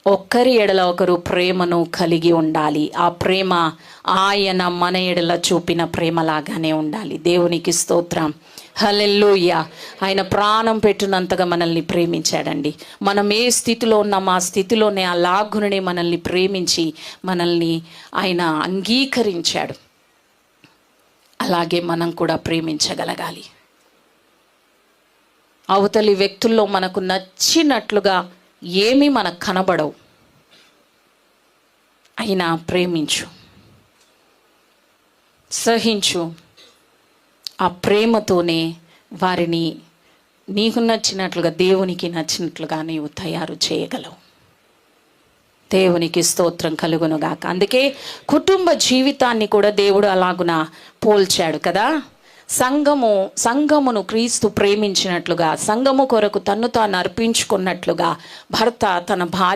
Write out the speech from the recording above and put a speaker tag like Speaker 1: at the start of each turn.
Speaker 1: ఒక్కరి ఎడల ఒకరు ప్రేమను కలిగి ఉండాలి. ఆ ప్రేమ ఆయన మన ఎడల చూపిన ప్రేమలాగానే ఉండాలి. దేవునికి స్తోత్రం, హల్లెలూయా. ఆయన ప్రాణం పెట్టినంతగా మనల్ని ప్రేమించాడండి. మనం ఏ స్థితిలో ఉన్నామో ఆ స్థితిలోనే అలాగునే మనల్ని ప్రేమించి మనల్ని ఆయన అంగీకరించాడు. అలాగే మనం కూడా ప్రేమించగలగాలి. అవతలి వ్యక్తుల్లో మనకు నచ్చినట్లుగా ఏమీ మనకు కనబడవు, అయినా ప్రేమించు, సహించు. ఆ ప్రేమతోనే వారిని నీకు నచ్చినట్లుగా, దేవునికి నచ్చినట్లుగా నీవు తయారు చేయగలవు. దేవునికి స్తోత్రం కలుగునుగాక. అందుకే కుటుంబ జీవితాన్ని కూడా దేవుడు అలాగున పోల్చాడు కదా. సంఘమును క్రీస్తు ప్రేమించినట్లుగా, సంఘము కొరకు తన్ను తాను అర్పించుకున్నట్లుగా భర్త తన భార్య